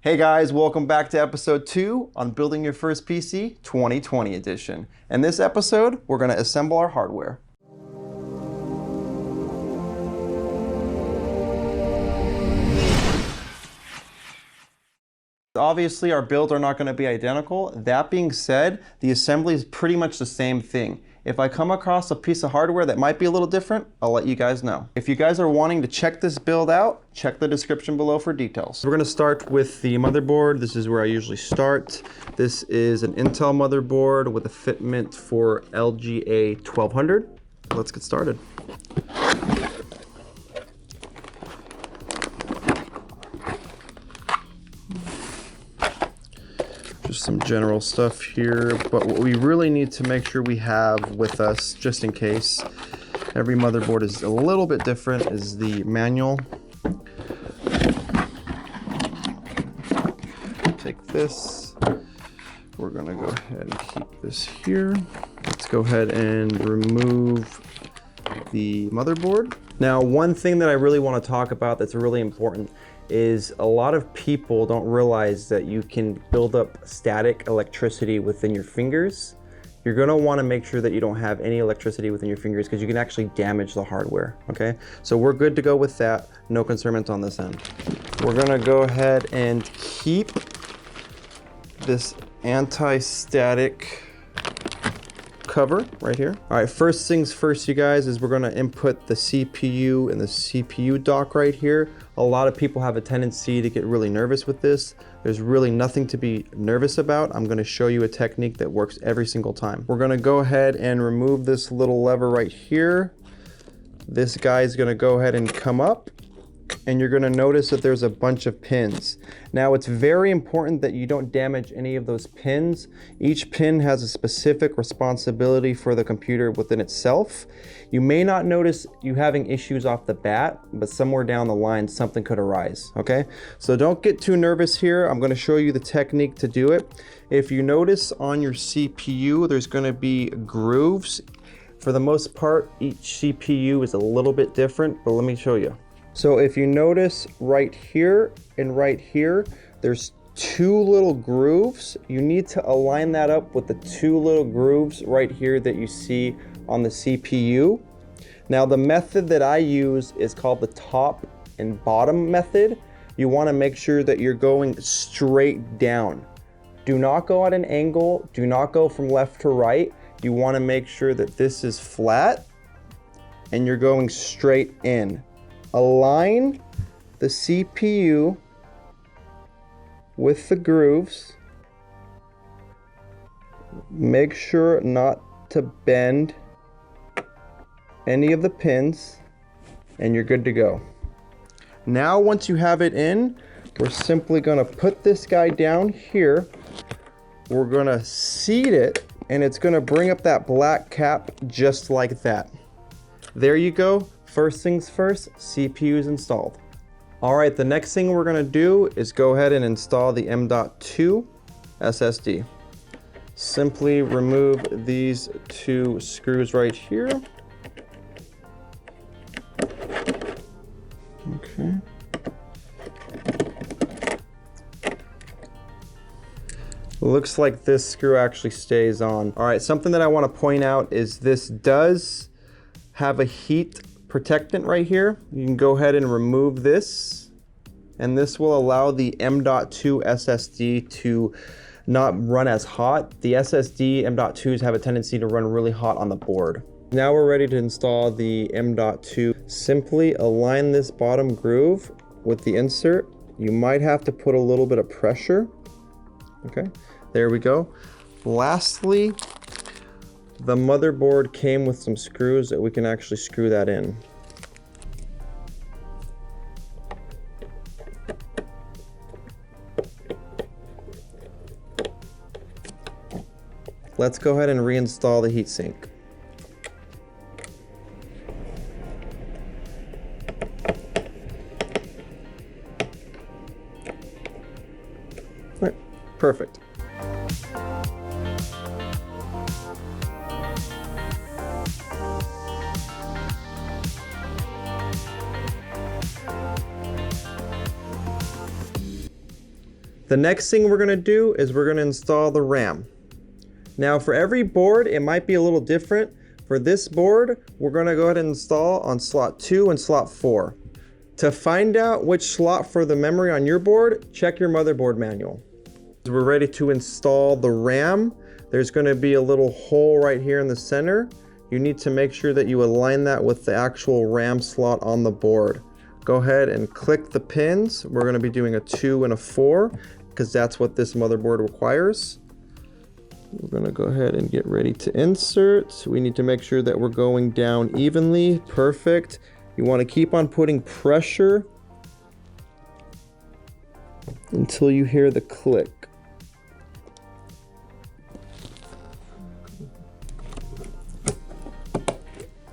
Hey guys, welcome back to episode 2 on Building Your First PC 2020 edition. In this episode, we're going to assemble our hardware. Obviously, our builds are not going to be identical. That being said, the assembly is pretty much the same thing. If I come across a piece of hardware that might be a little different, I'll let you guys know. If you guys are wanting to check this build out, check the description below for details. We're going to start with the motherboard. This is where I usually start. This is an Intel motherboard with a fitment for LGA 1200. Let's get started. Just some general stuff here, but what we really need to make sure we have with us, just in case, every motherboard is a little bit different, is the manual. Take this, we're gonna go ahead and keep this here. Let's go ahead and remove the motherboard. Now, one thing that I really want to talk about that's really important is a lot of people don't realize that you can build up static electricity within your fingers. You're going to want to make sure that you don't have any electricity within your fingers because you can actually damage the hardware, okay? So we're good to go with that. No concerns on this end. We're going to go ahead and keep this anti-static cover right here. All right, first things first, you guys, is we're going to input the CPU and the CPU dock right here. A lot of people have a tendency to get really nervous with this. There's really nothing to be nervous about. I'm going to show you a technique that works every single time. We're going to go ahead and remove this little lever right here. This guy is going to go ahead and come up, and you're going to notice that there's a bunch of pins. Now, it's very important that you don't damage any of those pins. Each pin has a specific responsibility for the computer within itself. You may not notice you having issues off the bat, but somewhere down the line, something could arise, okay? So don't get too nervous here. I'm going to show you the technique to do it. If you notice on your CPU, there's going to be grooves. For the most part, each CPU is a little bit different, but let me show you. So if you notice right here and right here, there's two little grooves. You need to align that up with the two little grooves right here that you see on the CPU. Now, the method that I use is called the top and bottom method. You want to make sure that you're going straight down. Do not go at an angle. Do not go from left to right. You want to make sure that this is flat and you're going straight in. Align the CPU with the grooves. Make sure not to bend any of the pins, and you're good to go. Now, once you have it in, we're simply going to put this guy down here. We're going to seat it, and it's going to bring up that black cap just like that. There you go. First things first, CPU is installed. All right, the next thing we're gonna do is go ahead and install the M.2 SSD. Simply remove these two screws right here. Okay. Looks like this screw actually stays on. All right, something that I wanna point out is this does have a heat protectant right here. You can go ahead and remove this, and this will allow the M.2 SSD to not run as hot. The SSD M.2s have a tendency to run really hot on the board. Now we're ready to install the M.2. Simply align this bottom groove with the insert. You might have to put a little bit of pressure. Okay, there we go. Lastly, the motherboard came with some screws that we can actually screw that in. Let's go ahead and reinstall the heatsink. All right, perfect. The next thing we're gonna do is we're gonna install the RAM. Now for every board, it might be a little different. For this board, we're gonna go ahead and install on slot 2 and slot 4. To find out which slot for the memory on your board, check your motherboard manual. We're ready to install the RAM. There's gonna be a little hole right here in the center. You need to make sure that you align that with the actual RAM slot on the board. Go ahead and click the pins. We're gonna be doing a 2 and a 4 because that's what this motherboard requires. We're gonna go ahead and get ready to insert. We need to make sure that we're going down evenly. Perfect. You wanna keep on putting pressure until you hear the click.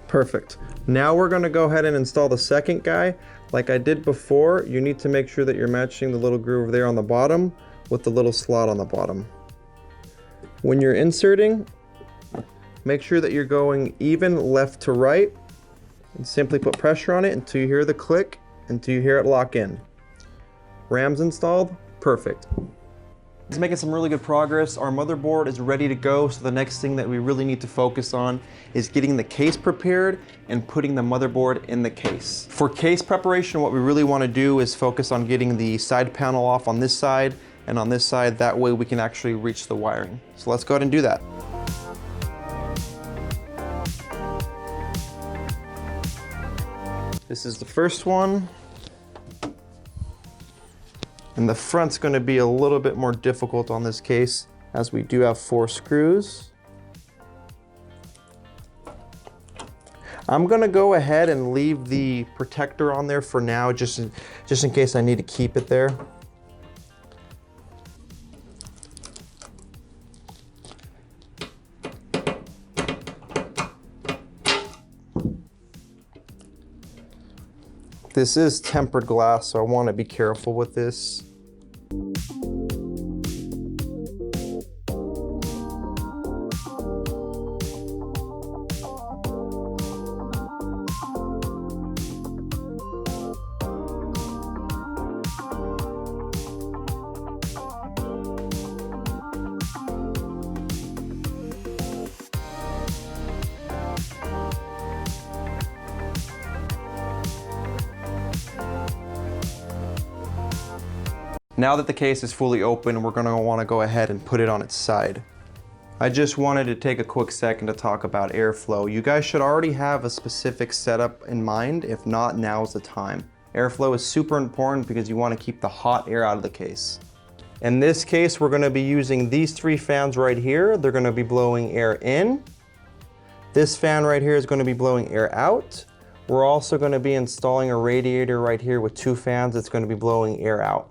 Perfect. Now we're gonna go ahead and install the second guy. Like I did before, you need to make sure that you're matching the little groove there on the bottom with the little slot on the bottom. When you're inserting, make sure that you're going even left to right and simply put pressure on it until you hear the click, until you hear it lock in. RAM's installed, perfect. It's making some really good progress. Our motherboard is ready to go, so the next thing that we really need to focus on is getting the case prepared and putting the motherboard in the case. For case preparation, what we really want to do is focus on getting the side panel off on this side and on this side. That way we can actually reach the wiring. So let's go ahead and do that. This is the first one. And the front's going to be a little bit more difficult on this case as we do have 4 screws. I'm going to go ahead and leave the protector on there for now just in case I need to keep it there. This is tempered glass, so I want to be careful with this. Now that the case is fully open, we're gonna wanna go ahead and put it on its side. I just wanted to take a quick second to talk about airflow. You guys should already have a specific setup in mind. If not, now's the time. Airflow is super important because you wanna keep the hot air out of the case. In this case, we're gonna be using these 3 fans right here. They're gonna be blowing air in. This fan right here is gonna be blowing air out. We're also gonna be installing a radiator right here with 2 fans that's gonna be blowing air out.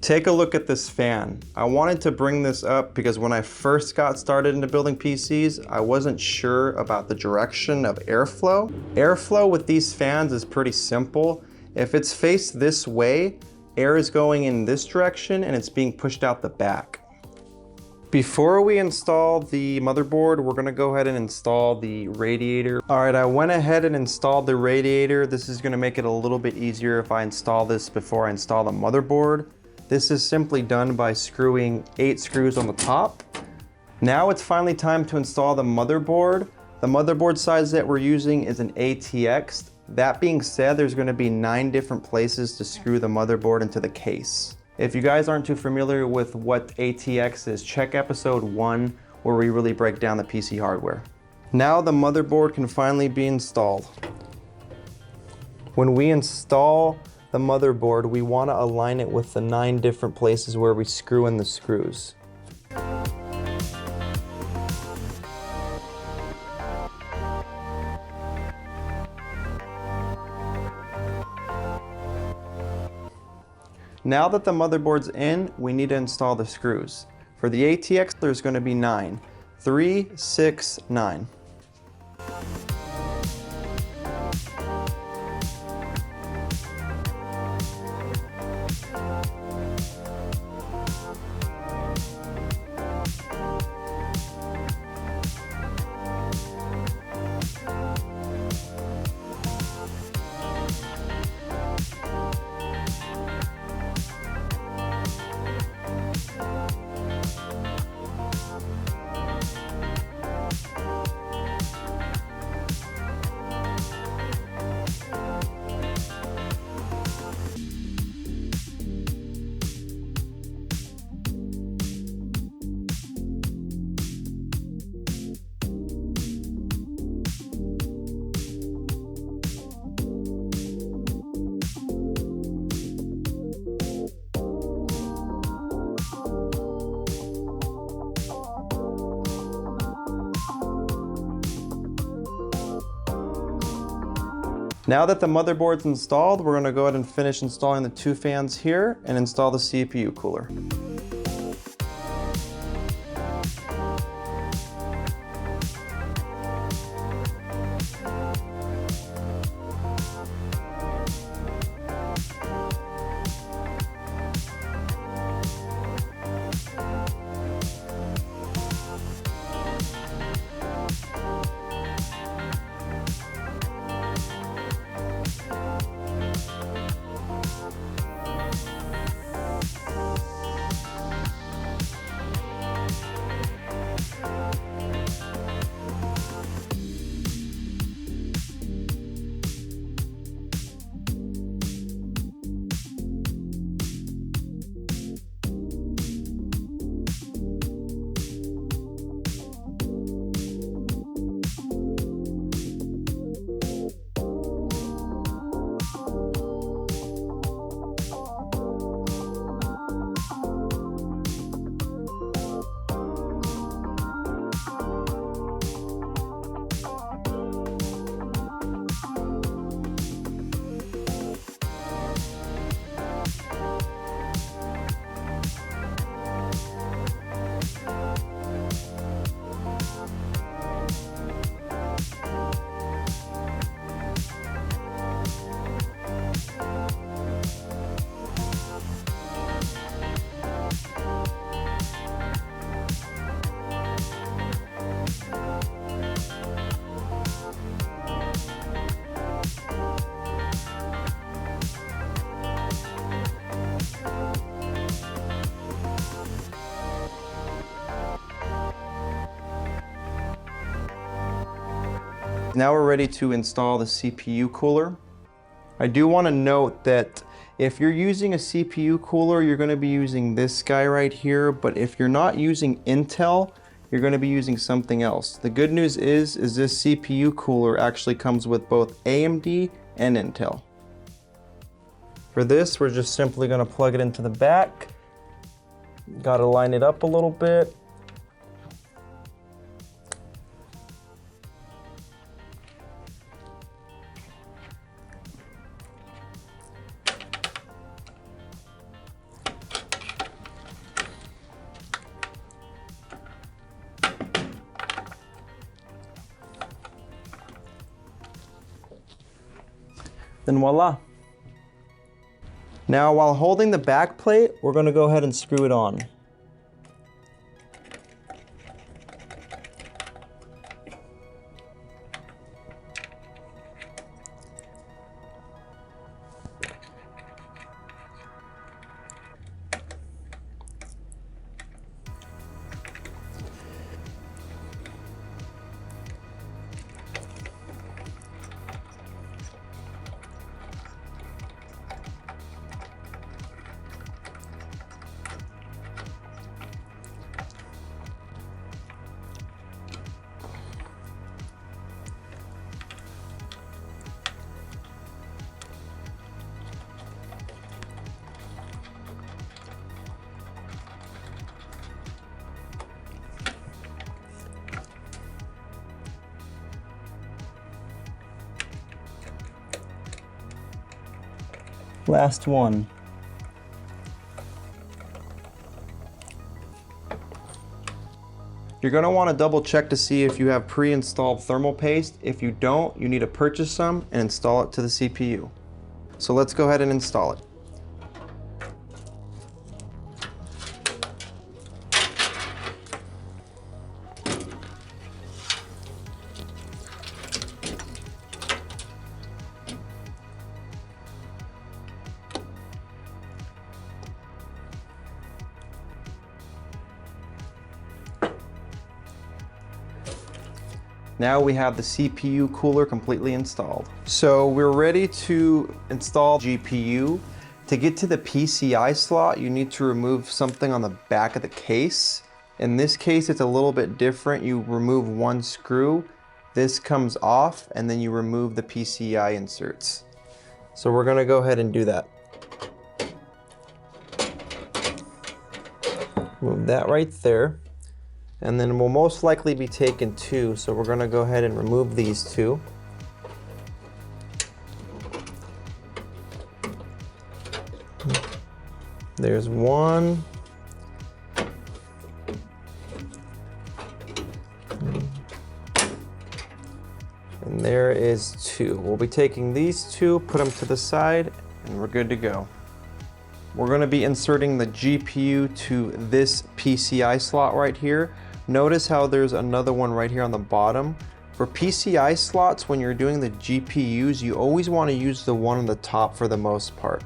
Take a look at this fan. I wanted to bring this up because when I first got started into building PCs, I wasn't sure about the direction of airflow. Airflow with these fans is pretty simple. If it's faced this way, air is going in this direction and it's being pushed out the back. Before we install the motherboard, we're gonna go ahead and install the radiator. All right, I went ahead and installed the radiator. This is gonna make it a little bit easier if I install this before I install the motherboard. This is simply done by screwing 8 screws on the top. Now it's finally time to install the motherboard. The motherboard size that we're using is an ATX. That being said, there's going to be 9 different places to screw the motherboard into the case. If you guys aren't too familiar with what ATX is, check episode 1 where we really break down the PC hardware. Now the motherboard can finally be installed. When we install the motherboard, we want to align it with the 9 different places where we screw in the screws. Now that the motherboard's in, we need to install the screws. For the ATX, there's going to be 9. 3, 6, 9. Now that the motherboard's installed, we're gonna go ahead and finish installing the 2 fans here and install the CPU cooler. Now we're ready to install the CPU cooler. I do want to note that if you're using a CPU cooler, you're going to be using this guy right here, but if you're not using Intel, you're going to be using something else. The good news is this CPU cooler actually comes with both AMD and Intel. For this, we're just simply going to plug it into the back. Got to line it up a little bit. Then voila. Now while holding the back plate, we're going to go ahead and screw it on. Last one. You're going to want to double check to see if you have pre-installed thermal paste. If you don't, you need to purchase some and install it to the CPU. So let's go ahead and install it. Now we have the CPU cooler completely installed. So we're ready to install GPU. To get to the PCI slot, you need to remove something on the back of the case. In this case, it's a little bit different. You remove one screw, this comes off, and then you remove the PCI inserts. So we're gonna go ahead and do that. Move that right there. And then we'll most likely be taking two, so we're gonna go ahead and remove these two. there's one. And there is two. We'll be taking these two, put them to the side, and we're good to go. We're going to be inserting the GPU to this PCI slot right here. Notice how there's another one right here on the bottom. For PCI slots, when you're doing the GPUs, you always want to use the one on the top for the most part.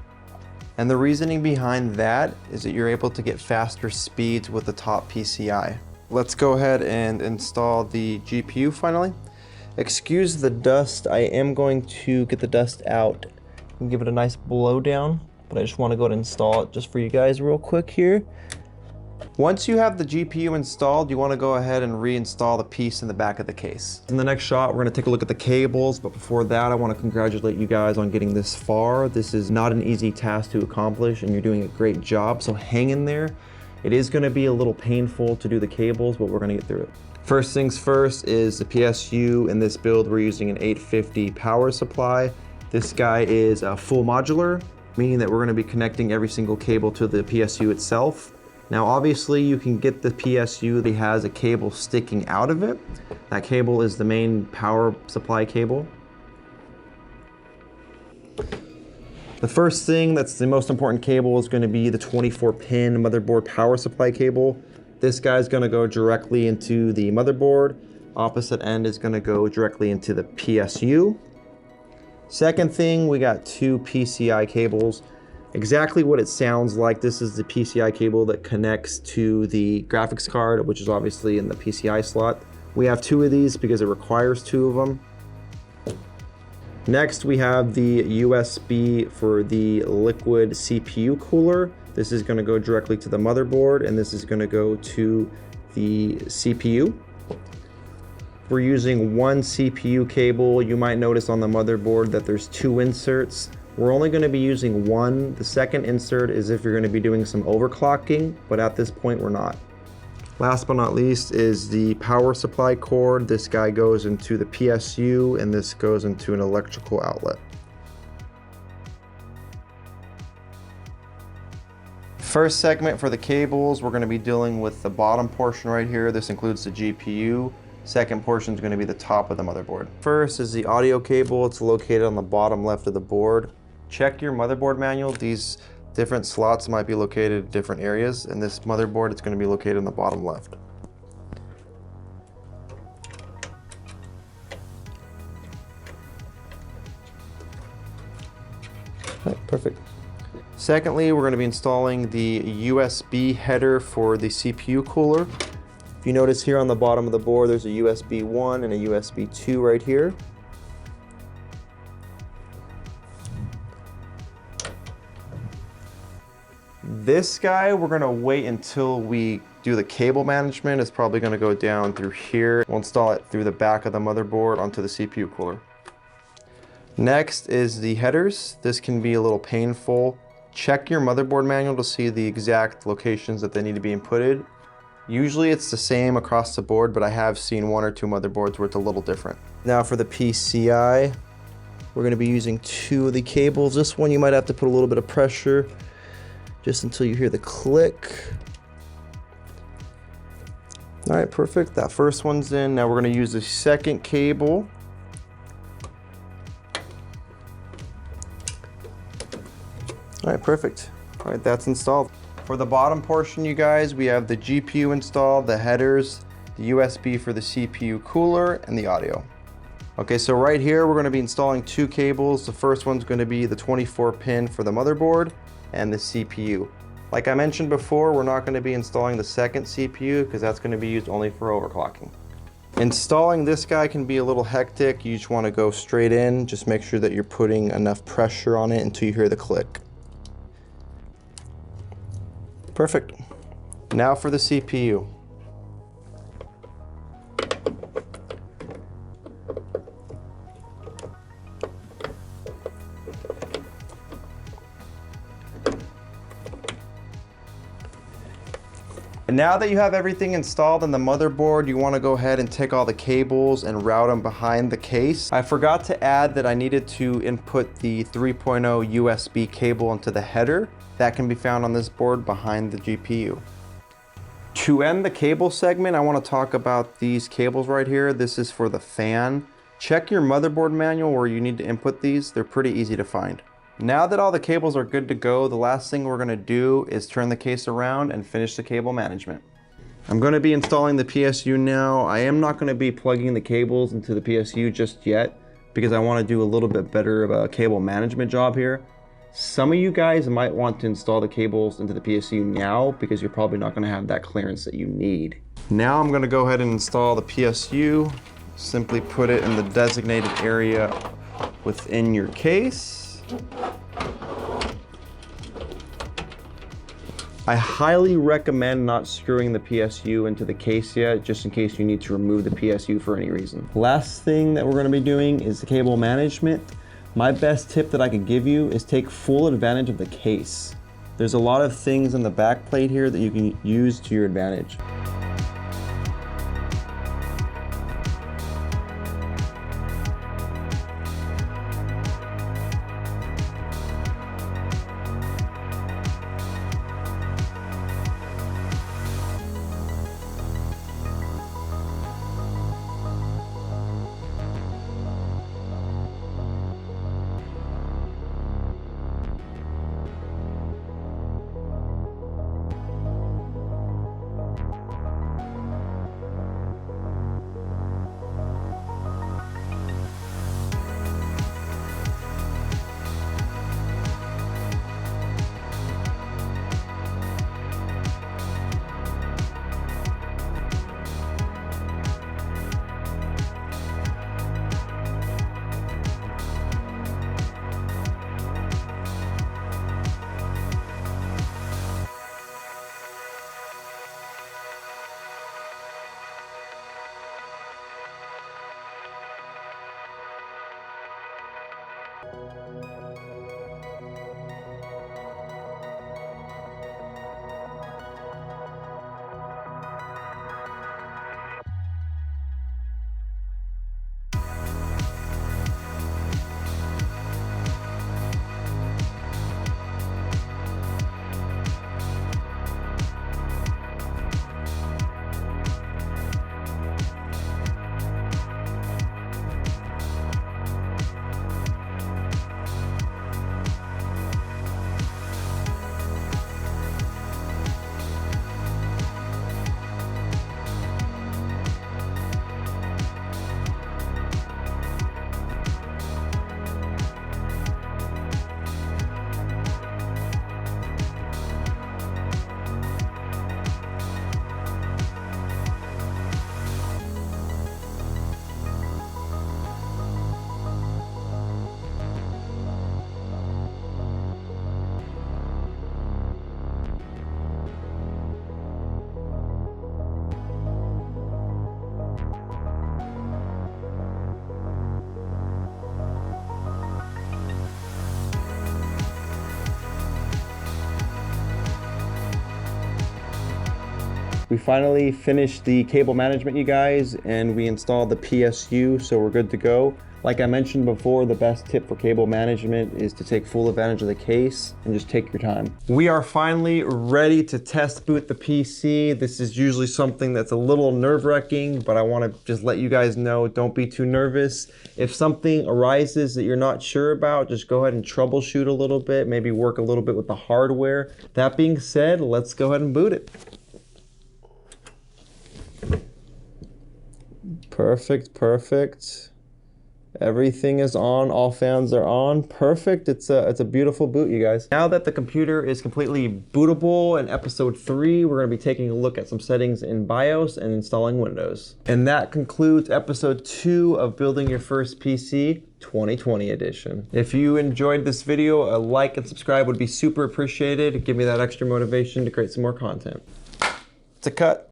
And the reasoning behind that is that you're able to get faster speeds with the top PCI. Let's go ahead and install the GPU finally. Excuse the dust, I am going to get the dust out and give it a nice blow down, but I just want to go ahead and install it just for you guys real quick here. Once you have the GPU installed, you want to go ahead and reinstall the piece in the back of the case. In the next shot, we're going to take a look at the cables, but before that, I want to congratulate you guys on getting this far. This is not an easy task to accomplish, and you're doing a great job, so hang in there. It is going to be a little painful to do the cables, but we're going to get through it. First things first is the PSU. In this build, we're using an 850 power supply. This guy is full modular, meaning that we're going to be connecting every single cable to the PSU itself. Now, obviously, you can get the PSU that has a cable sticking out of it. That cable is the main power supply cable. The first thing that's the most important cable is going to be the 24-pin motherboard power supply cable. This guy's going to go directly into the motherboard. Opposite end is going to go directly into the PSU. Second thing, we got two PCI cables. Exactly what it sounds like. This is the PCI cable that connects to the graphics card, which is obviously in the PCI slot. We have two of these because it requires two of them. Next, we have the USB for the liquid CPU cooler. This is going to go directly to the motherboard, and this is going to go to the CPU. We're using one CPU cable. You might notice on the motherboard that there's two inserts. We're only going to be using one. The second insert is if you're going to be doing some overclocking, but at this point we're not. Last but not least is the power supply cord. This guy goes into the PSU, and this goes into an electrical outlet. First segment for the cables, we're going to be dealing with the bottom portion right here. This includes the GPU. Second portion is going to be the top of the motherboard. First is the audio cable. It's located on the bottom left of the board. Check your motherboard manual. These different slots might be located in different areas. In this motherboard, it's going to be located in the bottom left. All right, perfect. Secondly, we're going to be installing the USB header for the CPU cooler. If you notice here on the bottom of the board, there's a USB 1 and a USB 2 right here. This guy, we're going to wait until we do the cable management. It's probably going to go down through here. We'll install it through the back of the motherboard onto the CPU cooler. Next is the headers. This can be a little painful. Check your motherboard manual to see the exact locations that they need to be inputted. Usually it's the same across the board, but I have seen one or two motherboards where it's a little different. Now for the PCI, we're going to be using two of the cables. This one you might have to put a little bit of pressure just until you hear the click. All right, perfect. That first one's in. Now we're going to use the second cable. All right, perfect. All right, that's installed. For the bottom portion, you guys, we have the GPU installed, the headers, the USB for the CPU cooler, and the audio. Okay, so right here, we're gonna be installing two cables. The first one's gonna be the 24-pin for the motherboard and the CPU. Like I mentioned before, we're not gonna be installing the second CPU because that's gonna be used only for overclocking. Installing this guy can be a little hectic. You just wanna go straight in. Just make sure that you're putting enough pressure on it until you hear the click. Perfect. Now for the CPU. And now that you have everything installed in the motherboard, you want to go ahead and take all the cables and route them behind the case. I forgot to add that I needed to input the 3.0 USB cable into the header. That can be found on this board behind the GPU. To end the cable segment, I want to talk about these cables right here. This is for the fan. Check your motherboard manual where you need to input these. They're pretty easy to find. Now that all the cables are good to go, the last thing we're going to do is turn the case around and finish the cable management. I'm going to be installing the PSU now. I am not going to be plugging the cables into the PSU just yet because I want to do a little bit better of a cable management job here. Some of you guys might want to install the cables into the PSU now because you're probably not going to have that clearance that you need. Now I'm going to go ahead and install the PSU. Simply put it in the designated area within your case. I highly recommend not screwing the PSU into the case yet, just in case you need to remove the PSU for any reason. Last thing that we're going to be doing is the cable management. My best tip that I can give you is take full advantage of the case. There's a lot of things in the back plate here that you can use to your advantage. We finally finished the cable management, you guys, and we installed the PSU, so we're good to go. Like I mentioned before, the best tip for cable management is to take full advantage of the case and just take your time. We are finally ready to test boot the PC. This is usually something that's a little nerve-wracking, but I want to just let you guys know, don't be too nervous. If something arises that you're not sure about, just go ahead and troubleshoot a little bit, maybe work a little bit with the hardware. That being said, let's go ahead and boot it. Perfect, perfect. Everything is on, all fans are on. Perfect, it's a beautiful boot, you guys. Now that the computer is completely bootable, in episode 3, we're gonna be taking a look at some settings in BIOS and installing Windows. And that concludes episode 2 of Building Your First PC 2020 edition. If you enjoyed this video, a like and subscribe would be super appreciated. Give me that extra motivation to create some more content. It's a cut.